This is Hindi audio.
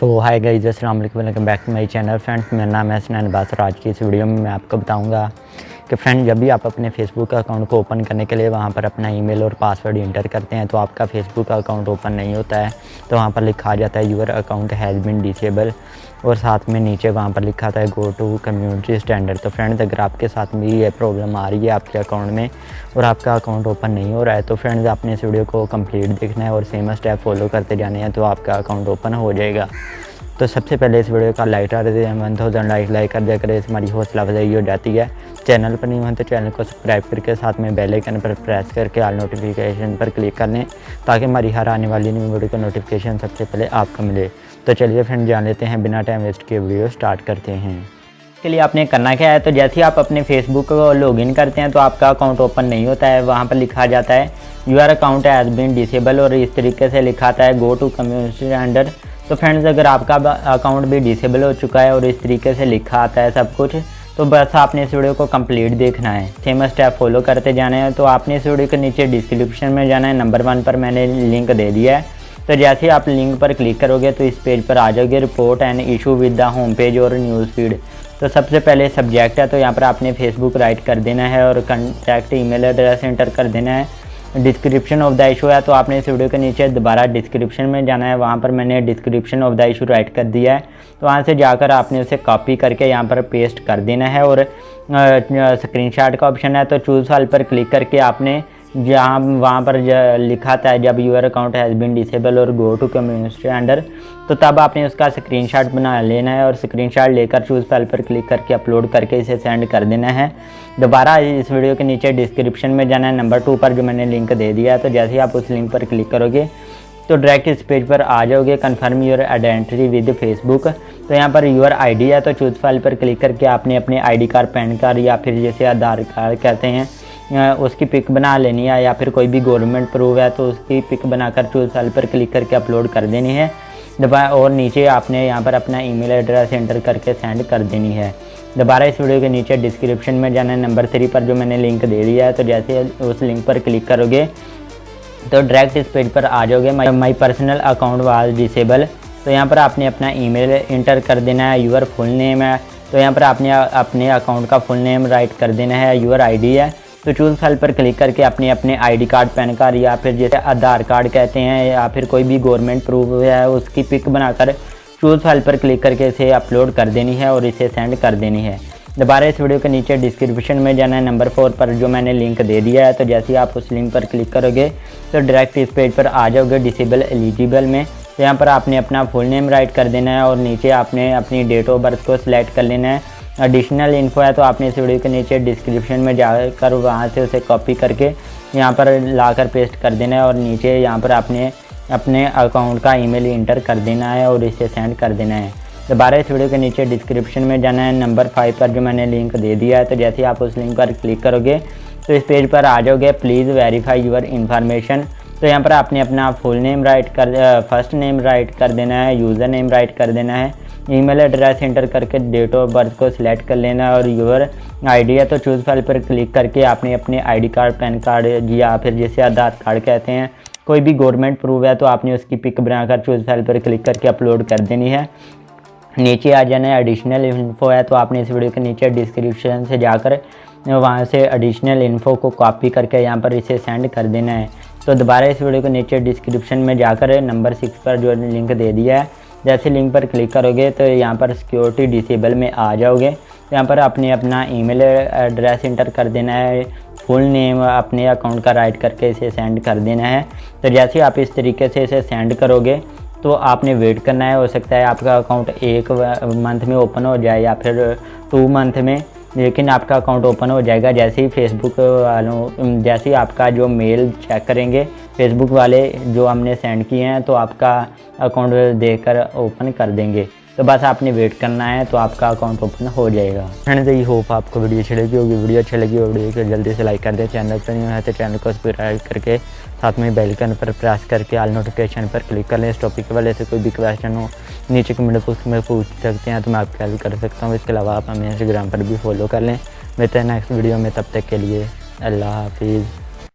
तो हाय गाइस, अस्सलाम वालेकुम, welcome back to my channel. Friends, मेरा नाम है हसनैन अब्बास और आज की इस वीडियो में मैं आपको बताऊंगा कि फ्रेंड जब भी आप अपने फेसबुक अकाउंट को ओपन करने के लिए वहां पर अपना ईमेल और पासवर्ड इंटर करते हैं तो आपका फेसबुक अकाउंट ओपन नहीं होता है। तो वहां पर लिखा जाता है your account has been disable और साथ में नीचे वहाँ पर लिखा था गो टू कम्युनिटी स्टैंडर्ड। तो फ्रेंड्स, अगर आपके साथ में ये प्रॉब्लम आ रही है आपके अकाउंट में और आपका अकाउंट ओपन नहीं हो रहा है तो फ्रेंड्स आपने इस वीडियो को कंप्लीट देखना है और सेम स्टेप फॉलो करते जाने हैं तो आपका अकाउंट ओपन हो जाएगा। तो सबसे पहले इस वीडियो का लाइक कर देते हैं, 1000 लाइक कर दिया करें, इस हमारी हौसला अफजाई हो जाती है। चैनल पर नहीं हो तो चैनल को सब्सक्राइब करके साथ में बेल आइकन पर प्रेस करके ऑल नोटिफिकेशन पर क्लिक कर लें ताकि हमारी हर आने वाली न्यू वीडियो का नोटिफिकेशन सबसे पहले आपको मिले। तो चलिए फ्रेंड जान लेते हैं, बिना टाइम वेस्ट किए वीडियो स्टार्ट करते हैं। के लिए आपने करना क्या है, तो जैसे ही आप अपने फेसबुक को लॉगिन करते हैं तो आपका अकाउंट ओपन नहीं होता है। वहाँ पर लिखा जाता है your account has been disable और इस तरीके से लिखा आता है गो टू कम्युनिटी स्टैंडर्ड। तो फ्रेंड्स, अगर आपका अकाउंट भी डिसेबल हो चुका है और इस तरीके से लिखा आता है सब कुछ, तो बस आपने इस वीडियो को कंप्लीट देखना है, सेम स्टेप फॉलो करते जाना है। तो आपने इस वीडियो के नीचे डिस्क्रिप्शन में जाना है, नंबर 1 पर मैंने लिंक दे दिया है। तो जैसे ही आप लिंक पर क्लिक करोगे तो इस पेज पर आ जाओगे, report and issue with the home page और न्यूज़ फीड। तो सबसे पहले सब्जेक्ट है, तो यहाँ पर आपने फेसबुक राइट कर देना है और कॉन्टैक्ट ईमेल एड्रेस एंटर कर देना है। डिस्क्रिप्शन ऑफ द इशू है, तो आपने इस वीडियो के नीचे दोबारा डिस्क्रिप्शन में जाना है, वहाँ पर मैंने description of the issue right कर दिया है। तो वहाँ से जाकर आपने उसे कॉपी करके यहाँ पर पेस्ट कर देना है और स्क्रीनशॉट का ऑप्शन है, तो चूज़ फाइल पर क्लिक करके आपने जहाँ वहाँ पर लिखा था जब your account has been disable और गो टू कम्युनिटी स्टैंडर्ड, तो तब आपने उसका स्क्रीनशॉट बना लेना है और स्क्रीनशॉट लेकर चूज़ फाइल पर क्लिक करके अपलोड करके इसे सेंड कर देना है। दोबारा इस वीडियो के नीचे डिस्क्रिप्शन में जाना है, नंबर 2 पर जो मैंने लिंक दे दिया है। तो जैसे ही आप उस लिंक पर क्लिक करोगे तो डायरेक्ट इस पेज पर आ जाओगे, confirm your identity with Facebook. तो यहाँ पर यूर आईडी है, तो चूज़ फाइल पर क्लिक करके आपने अपने आईडी कार्ड, पैन कार्ड या फिर जैसे आधार कार्ड कहते हैं उसकी पिक बना लेनी है, या फिर कोई भी गवर्नमेंट प्रूफ है तो उसकी पिक बनाकर चूज़ फाइल पर क्लिक करके अपलोड कर देनी है। और नीचे आपने यहाँ पर अपना ईमेल एड्रेस एंटर करके सेंड कर देनी है। दोबारा इस वीडियो के नीचे डिस्क्रिप्शन में जाना है, नंबर 3 पर जो मैंने लिंक दे दिया है। तो जैसे उस लिंक पर क्लिक करोगे तो डायरेक्ट इस पेज पर आ जाओगे, my personal account was disable. तो यहाँ पर आपने अपना ईमेल इंटर कर देना है, यूर फुल नेम है, तो यहाँ पर आपने अपने अकाउंट का फुल नेम राइट कर देना है। यूर आईडी है, तो चूज़ फाइल पर क्लिक करके अपने आईडी कार्ड, पैन कार्ड या फिर जैसे आधार कार्ड कहते हैं या फिर कोई भी गवर्नमेंट प्रूफ है उसकी पिक बनाकर चूज़ फाइल पर क्लिक करके इसे अपलोड कर देनी है और इसे सेंड कर देनी है। दोबारा इस वीडियो के नीचे डिस्क्रिप्शन में जाना है, नंबर 4 पर जो मैंने लिंक दे दिया है। तो जैसे ही आप उस लिंक पर क्लिक करोगे तो डायरेक्ट इस पेज पर आ जाओगे डिसेबल एलिजिबल में। तो यहाँ पर आपने अपना फुल नेम राइट कर देना है और नीचे आपने अपनी डेट ऑफ बर्थ को सिलेक्ट कर लेना है। एडिशनल इन्फो है, तो आपने इस वीडियो के नीचे डिस्क्रिप्शन में जाकर वहाँ से उसे कॉपी करके यहाँ पर लाकर पेस्ट कर देना है और नीचे यहाँ पर आपने अपने अकाउंट का ईमेल इंटर कर देना है और इसे सेंड कर देना है। दोबारा इस वीडियो के नीचे डिस्क्रिप्शन में जाना है, नंबर 5 पर जो मैंने लिंक दे दिया है। तो जैसे ही आप उस लिंक पर क्लिक करोगे तो इस पेज पर आ जाओगे, प्लीज़ वेरीफाई यूर इन्फॉर्मेशन। तो यहाँ पर आपने अपना full name first name right कर देना है, यूज़र नेम राइट कर देना है, ईमेल एड्रेस एंटर करके डेट ऑफ बर्थ को सिलेक्ट कर लेना है और यूर आईडी है, तो चूज़ फाइल पर क्लिक करके आपने अपने आईडी कार्ड, पैन कार्ड या फिर जैसे आधार कार्ड कहते हैं कोई भी गवर्नमेंट प्रूफ है तो आपने उसकी पिक बनाकर चूज़ फाइल पर क्लिक करके अपलोड कर देनी है। नीचे आ जाना है, एडिशनल इन्फो है, तो आपने इस वीडियो के नीचे डिस्क्रिप्शन से जाकर वहाँ से एडिशनल इन्फो को कॉपी करके यहाँ पर इसे सेंड कर देना है। तो दोबारा इस वीडियो के नीचे डिस्क्रिप्शन में जाकर नंबर 6 पर जो लिंक दे दिया है, जैसे लिंक पर क्लिक करोगे तो यहाँ पर सिक्योरिटी डिसेबल में आ जाओगे। तो यहाँ पर आपने अपना ईमेल एड्रेस इंटर कर देना है, फुल नेम अपने अकाउंट का राइट करके इसे सेंड कर देना है। तो जैसे ही आप इस तरीके से इसे सेंड करोगे तो आपने वेट करना है, हो सकता है आपका अकाउंट 1 मंथ में ओपन हो जाए या फिर 2 मंथ में, लेकिन आपका अकाउंट ओपन हो जाएगा जैसे ही फेसबुक वालों जैसे ही आपका जो मेल चेक करेंगे फेसबुक वाले जो हमने सेंड किए हैं तो आपका अकाउंट देखकर ओपन कर देंगे। तो बस आपने वेट करना है तो आपका अकाउंट ओपन हो जाएगा। फ्रेंड्स, आई होप आपको वीडियो अच्छी लगी होगी। वीडियो अच्छी लगी वीडियो को जल्दी से लाइक कर दें, चैनल पर नहीं है तो चैनल को सब्सक्राइब करके साथ में बेल आइकन पर प्रेस करके ऑल नोटिफिकेशन पर क्लिक कर लें। इस टॉपिक के वाले से कोई भी क्वेश्चन हो नीचे कमेंट बॉक्स में पूछ सकते हैं तो मैं आपकी हेल्प कर सकता हूँ। इसके अलावा आप हमें इंस्टाग्राम पर भी फॉलो कर लें। मिलते हैं नेक्स्ट वीडियो में, तब तक के लिए अल्लाह हाफिज़।